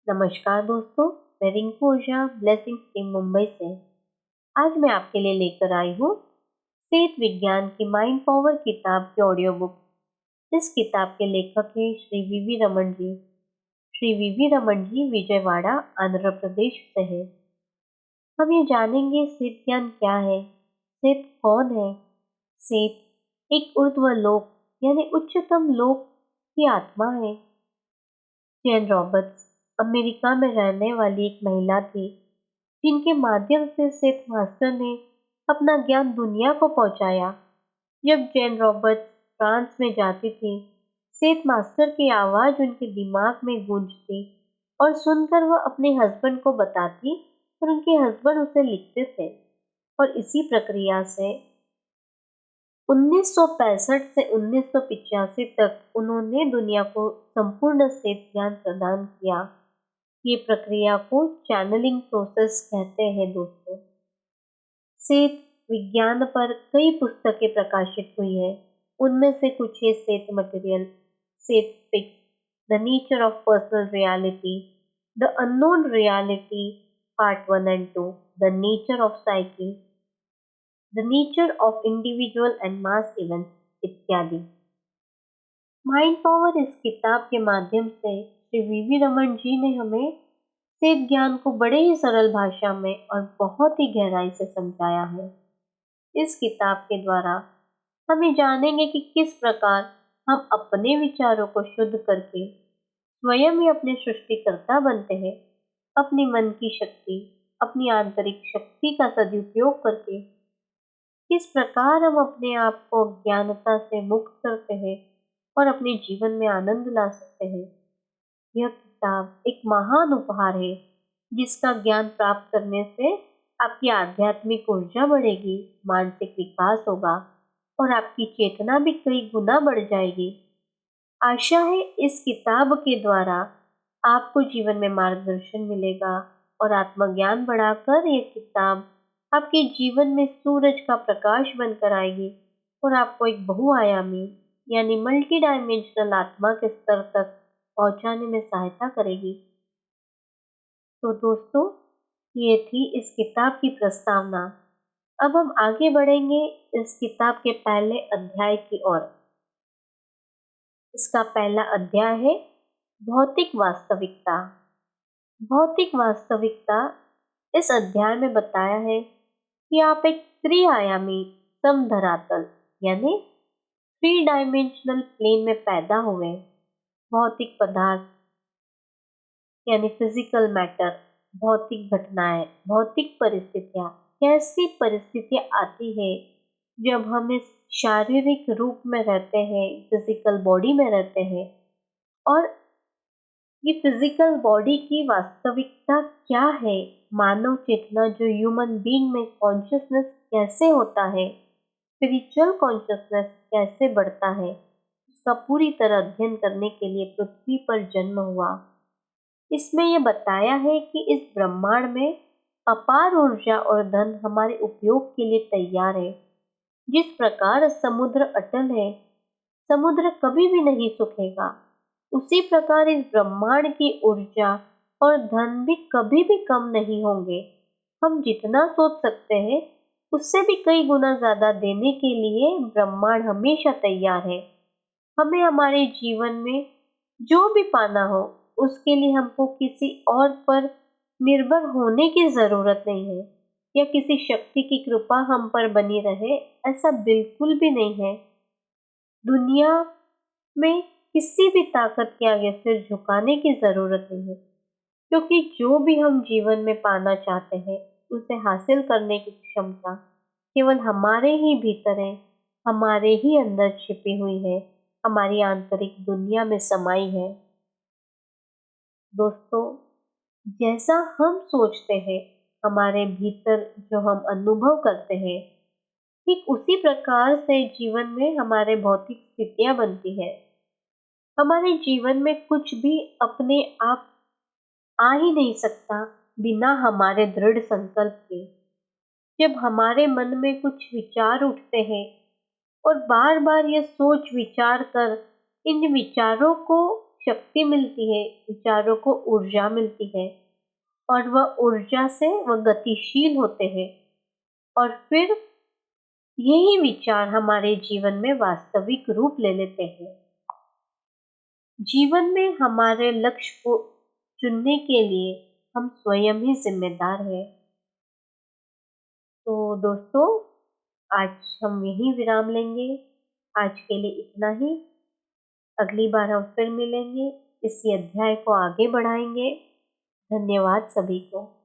नमस्कार दोस्तों, मैं रिंकू ओझा ब्लेसिंग टीम मुंबई से। आज मैं आपके लिए लेकर आई हूँ सेहत विज्ञान की माइंड पावर किताब की ऑडियो बुक। इस किताब के लेखक हैं श्री वीवी रमन जी। श्री वीवी रमन जी विजयवाड़ा आंध्र प्रदेश से है। हम ये जानेंगे सेहत ज्ञान क्या है, सेहत कौन है। सेहत एक ऊर्ध्व लोक यानी उच्चतम लोक की आत्मा है। जेन रॉबर्ट्स अमेरिका में रहने वाली एक महिला थी जिनके माध्यम से सेठ मास्टर ने अपना ज्ञान दुनिया को पहुंचाया। जब जेन रॉबर्ट्स फ्रांस में जाती थी, सेठ मास्टर की आवाज उनके दिमाग में गूंजती और सुनकर वह अपने हस्बैंड को बताती और उनके हस्बैंड उसे लिखते थे। और इसी प्रक्रिया से 1965 से 1985 तक उन्होंने दुनिया को संपूर्ण सेहत ज्ञान प्रदान किया। ये प्रक्रिया को चैनलिंग प्रोसेस कहते हैं दोस्तों। सेहत विज्ञान पर कई पुस्तकें प्रकाशित हुई है। उनमें से कुछ है सेहत मटेरियल, सेहत fix, the nature of personal reality, the unknown reality part 1 and 2, the nature of psyche, the nature of individual and mass events इत्यादि। माइंड पावर इस किताब के माध्यम से श्री वीवी रमन जी ने हमें सेहत ज्ञान को बड़े ही सरल भाषा में और बहुत ही गहराई से समझाया है। इस किताब के द्वारा हम ये जानेंगे कि किस प्रकार हम अपने विचारों को शुद्ध करके स्वयं ही अपने सृष्टिकर्ता बनते हैं। अपनी मन की शक्ति, अपनी आंतरिक शक्ति का सदुपयोग करके किस प्रकार हम अपने आप को अज्ञानता से मुक्त करते हैं और अपने जीवन में आनंद ला सकते हैं। यह किताब एक महान उपहार है जिसका ज्ञान प्राप्त करने से आपकी आध्यात्मिक ऊर्जा बढ़ेगी, मानसिक विकास होगा और आपकी चेतना भी कई गुना बढ़ जाएगी। आशा है इस किताब के द्वारा आपको जीवन में मार्गदर्शन मिलेगा और आत्मज्ञान बढ़ाकर यह किताब आपके जीवन में सूरज का प्रकाश बनकर आएगी और आपको एक बहुआयामी यानी मल्टी डायमेंशनल आत्मा के स्तर तक पहुंचाने में सहायता करेगी। तो दोस्तों, ये थी इस किताब की प्रस्तावना। अब हम आगे बढ़ेंगे इस किताब के पहले अध्याय की ओर। इसका पहला अध्याय है भौतिक वास्तविकता। भौतिक वास्तविकता इस अध्याय में बताया है कि आप एक त्रिआयामी समधरातल यानी थ्री डायमेंशनल प्लेन में पैदा हुए। भौतिक पदार्थ यानी फिजिकल मैटर, भौतिक घटनाएं, भौतिक परिस्थितियां, कैसी परिस्थितियां आती है जब हम इस शारीरिक रूप में रहते हैं, फिजिकल बॉडी में रहते हैं। और ये फिजिकल बॉडी की वास्तविकता क्या है, मानव चेतना जो ह्यूमन बीइंग में कॉन्शियसनेस कैसे होता है, स्पिरिचुअल कॉन्शियसनेस कैसे बढ़ता है, उसका पूरी तरह अध्ययन करने के लिए पृथ्वी पर जन्म हुआ। इसमें यह बताया है कि इस ब्रह्मांड में अपार ऊर्जा और धन हमारे उपयोग के लिए तैयार है। जिस प्रकार समुद्र अटल है, समुद्र कभी भी नहीं सूखेगा, उसी प्रकार इस ब्रह्मांड की ऊर्जा और धन भी कभी भी कम नहीं होंगे। हम जितना सोच सकते हैं उससे भी कई गुना ज्यादा देने के लिए ब्रह्मांड हमेशा तैयार है। हमें हमारे जीवन में जो भी पाना हो उसके लिए हमको किसी और पर निर्भर होने की जरूरत नहीं है या किसी शक्ति की कृपा हम पर बनी रहे, ऐसा बिल्कुल भी नहीं है। दुनिया में किसी भी ताकत के आगे सिर झुकाने की जरूरत नहीं है, क्योंकि जो भी हम जीवन में पाना चाहते हैं उसे हासिल करने की क्षमता केवल हमारे ही भीतर है, हमारे ही अंदर छिपी हुई है, हमारी आंतरिक दुनिया में समाई है। दोस्तों, जैसा हम सोचते हैं, हमारे भीतर जो हम अनुभव करते हैं, ठीक उसी प्रकार से जीवन में हमारे भौतिक स्थितियां बनती है। हमारे जीवन में कुछ भी अपने आप आ ही नहीं सकता बिना हमारे दृढ़ संकल्प के। जब हमारे मन में कुछ विचार उठते हैं और बार बार ये सोच विचार कर इन विचारों को शक्ति मिलती है, विचारों को ऊर्जा मिलती है और वह ऊर्जा से वह गतिशील होते हैं और फिर यही विचार हमारे जीवन में वास्तविक रूप ले लेते हैं। जीवन में हमारे लक्ष्य को चुनने के लिए हम स्वयं ही जिम्मेदार हैं। तो दोस्तों, आज हम यहीं विराम लेंगे। आज के लिए इतना ही। अगली बार हम फिर मिलेंगे, इसी अध्याय को आगे बढ़ाएंगे। धन्यवाद सभी को।